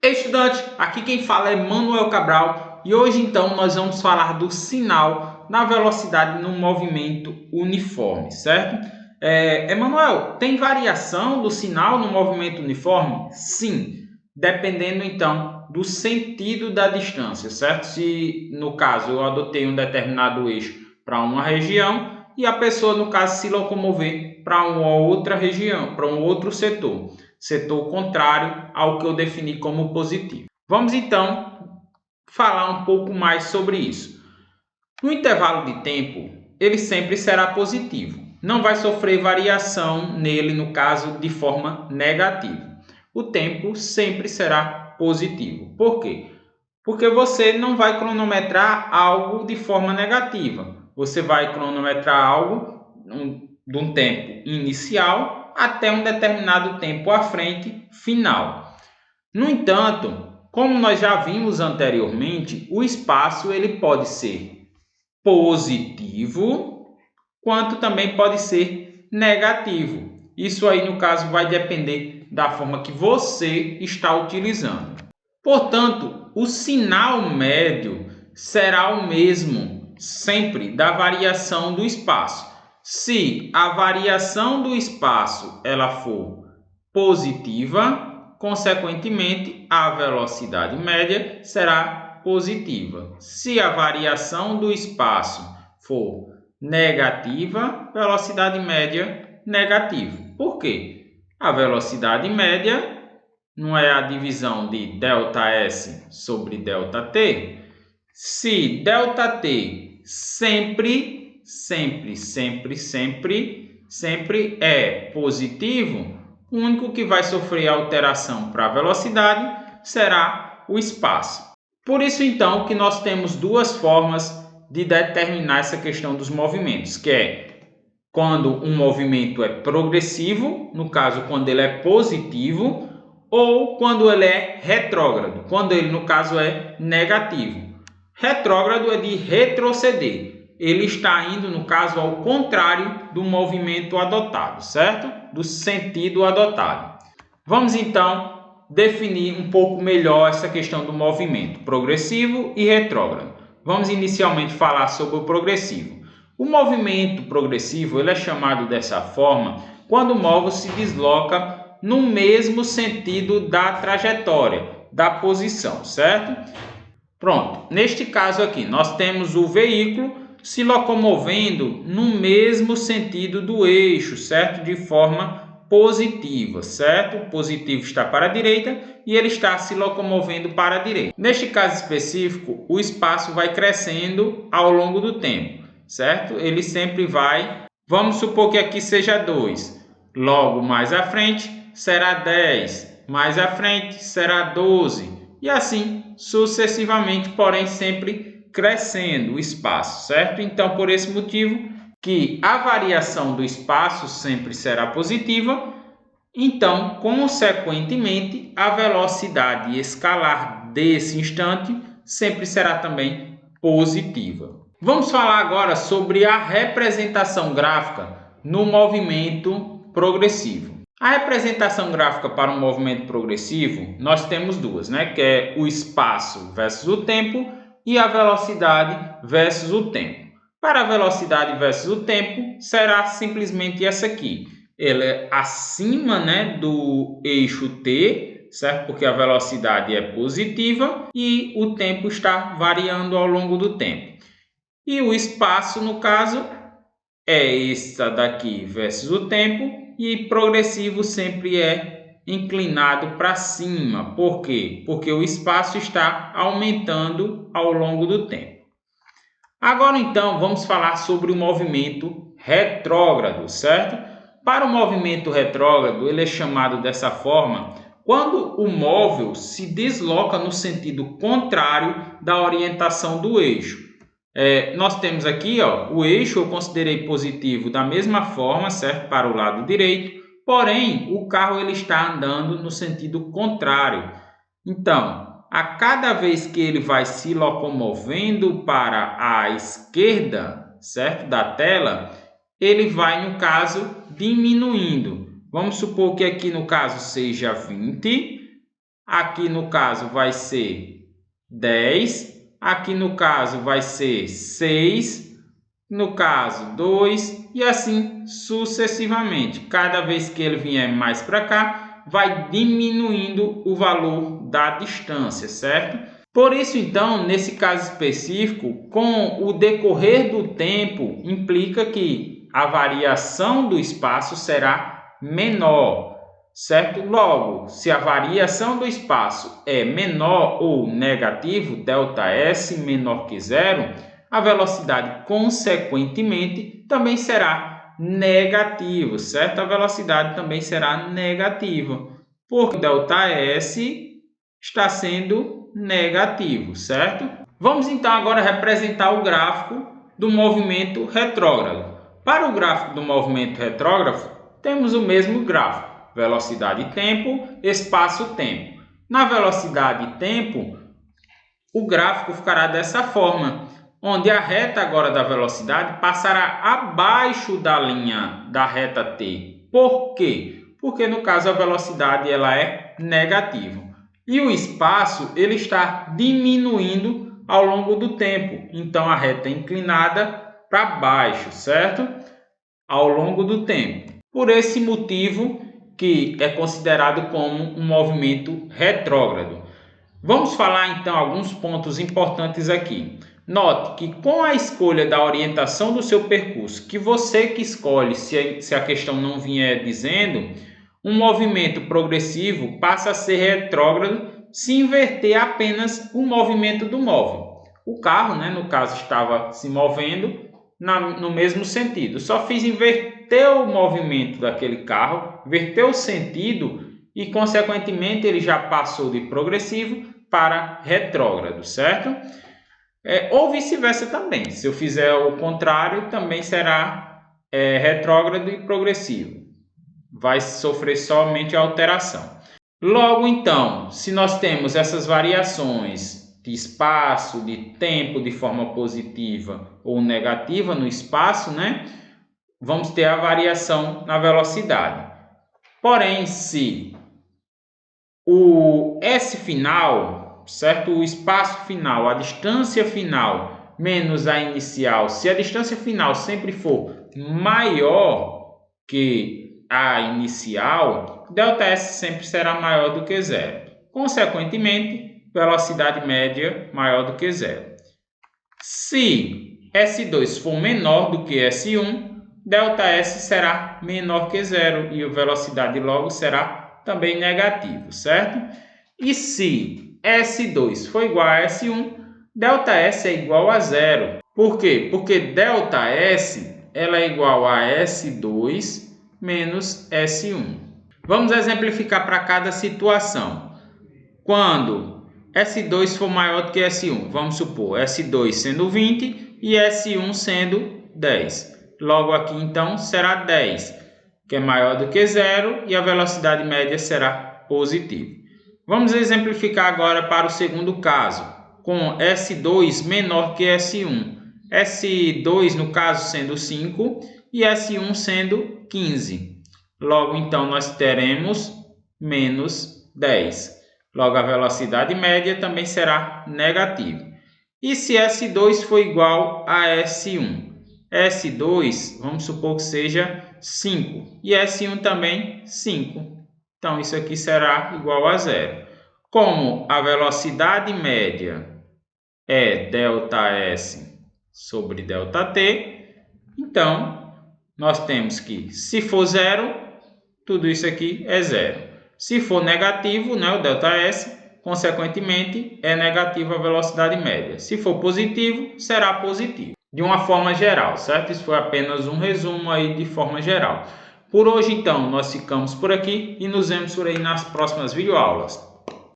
Ei, estudante, aqui quem fala é Manuel Cabral e hoje então nós vamos falar do sinal na velocidade no movimento uniforme, certo? Emanuel, tem variação do sinal no movimento uniforme? Sim, dependendo então do sentido da distância, certo? Se no caso eu adotei um determinado eixo para uma região e a pessoa no caso se locomover para uma outra região, para um outro setor contrário ao que eu defini como positivo. Vamos então falar um pouco mais sobre isso. No intervalo de tempo, ele sempre será positivo. Não vai sofrer variação nele, no caso, de forma negativa. O tempo sempre será positivo. Por quê? Porque você não vai cronometrar algo de forma negativa. Você vai cronometrar algo de um tempo inicial até um determinado tempo à frente final. No entanto, como nós já vimos anteriormente, o espaço ele pode ser positivo, quanto também pode ser negativo. Isso aí, no caso, vai depender da forma que você está utilizando. Portanto, o sinal médio será o mesmo sempre da variação do espaço. Se a variação do espaço ela for positiva, consequentemente, a velocidade média será positiva. Se a variação do espaço for negativa, velocidade média negativa. Por quê? A velocidade média não é a divisão de ΔS sobre ΔT? Se ΔT sempre é positivo, o único que vai sofrer alteração para a velocidade será o espaço. Por isso, então, que nós temos duas formas de determinar essa questão dos movimentos, que é quando um movimento é progressivo, no caso, quando ele é positivo, ou quando ele é retrógrado, quando ele, no caso, é negativo. Retrógrado é de retroceder. Ele está indo, no caso, ao contrário do movimento adotado, certo? Do sentido adotado. Vamos, então, definir um pouco melhor essa questão do movimento progressivo e retrógrado. Vamos inicialmente falar sobre o progressivo. O movimento progressivo ele é chamado dessa forma quando o móvel se desloca no mesmo sentido da trajetória, da posição, certo? Pronto, neste caso aqui, nós temos o veículo se locomovendo no mesmo sentido do eixo, certo? De forma positiva, certo? O positivo está para a direita e ele está se locomovendo para a direita. Neste caso específico, o espaço vai crescendo ao longo do tempo, certo? Ele sempre vai, vamos supor que aqui seja 2, logo mais à frente será 10, mais à frente será 12 e assim sucessivamente, porém sempre crescendo o espaço, certo? Então, por esse motivo que a variação do espaço sempre será positiva, então, consequentemente, a velocidade escalar desse instante sempre será também positiva. Vamos falar agora sobre a representação gráfica no movimento progressivo. A representação gráfica para um movimento progressivo, nós temos duas, né? Que é o espaço versus o tempo e a velocidade versus o tempo. Para a velocidade versus o tempo, será simplesmente essa aqui. Ela é acima, né, do eixo T, certo? Porque a velocidade é positiva e o tempo está variando ao longo do tempo. E o espaço, no caso, é essa daqui versus o tempo. E progressivo sempre é inclinado para cima. Por quê? Porque o espaço está aumentando ao longo do tempo. Agora, então, vamos falar sobre o movimento retrógrado, certo? Para o movimento retrógrado, ele é chamado dessa forma quando o móvel se desloca no sentido contrário da orientação do eixo. Nós temos aqui o eixo, eu considerei positivo da mesma forma, certo? Para o lado direito, porém o carro ele está andando no sentido contrário. Então, a cada vez que ele vai se locomovendo para a esquerda, certo? Da tela, ele vai, no caso, diminuindo. Vamos supor que aqui no caso seja 20, aqui no caso vai ser 10, aqui no caso vai ser 6, no caso 2 e assim sucessivamente. Cada vez que ele vier mais para cá, vai diminuindo o valor da distância, certo? Por isso, então, nesse caso específico, com o decorrer do tempo, implica que a variação do espaço será menor, certo? Logo, se a variação do espaço é menor ou negativo, ΔS menor que zero, a velocidade, consequentemente, também será negativa, certo? A velocidade também será negativa, porque ΔS está sendo negativo, certo? Vamos então agora representar o gráfico do movimento retrógrado. Para o gráfico do movimento retrógrado, temos o mesmo gráfico, velocidade e tempo, espaço-tempo. Na velocidade e tempo, o gráfico ficará dessa forma, onde a reta agora da velocidade passará abaixo da linha da reta t. Por quê? Porque no caso a velocidade ela é negativa. E o espaço ele está diminuindo ao longo do tempo. Então a reta é inclinada para baixo, certo? Ao longo do tempo. Por esse motivo que é considerado como um movimento retrógrado. Vamos falar então alguns pontos importantes aqui. Note que com a escolha da orientação do seu percurso, que você que escolhe, se a questão não vier dizendo, um movimento progressivo passa a ser retrógrado se inverter apenas o movimento do móvel. O carro, no caso, estava se movendo no mesmo sentido. Só fiz inverter o movimento daquele carro, inverter o sentido e, consequentemente, ele já passou de progressivo para retrógrado, certo? Ou vice-versa também. Se eu fizer o contrário, também será retrógrado e progressivo. Vai sofrer somente a alteração. Logo, então, se nós temos essas variações de espaço, de tempo, de forma positiva ou negativa no espaço, vamos ter a variação na velocidade. Porém, se o S final, certo? O espaço final, a distância final menos a inicial, se a distância final sempre for maior que a inicial, ΔS sempre será maior do que zero. Consequentemente, velocidade média maior do que zero. Se S2 for menor do que S1, ΔS será menor que zero e a velocidade logo será também negativo, certo? E se S2 for igual a S1, ΔS é igual a zero. Por quê? Porque ΔS ela é igual a S2 menos S1. Vamos exemplificar para cada situação. Quando S2 for maior do que S1, vamos supor S2 sendo 20 e S1 sendo 10. Logo aqui então será 10, que é maior do que zero e a velocidade média será positiva. Vamos exemplificar agora para o segundo caso, com S2 menor que S1. S2 no caso sendo 5 e S1 sendo 15. Logo, então, nós teremos menos 10. Logo, a velocidade média também será negativa. E se S2 for igual a S1? S2, vamos supor que seja 5. E S1 também 5. Então, isso aqui será igual a zero. Como a velocidade média é ΔS sobre ΔT, então, nós temos que, se for zero, tudo isso aqui é zero. Se for negativo, o ΔS, consequentemente, é negativa a velocidade média. Se for positivo, será positivo. De uma forma geral, certo? Isso foi apenas um resumo aí de forma geral. Por hoje, então, nós ficamos por aqui e nos vemos por aí nas próximas videoaulas.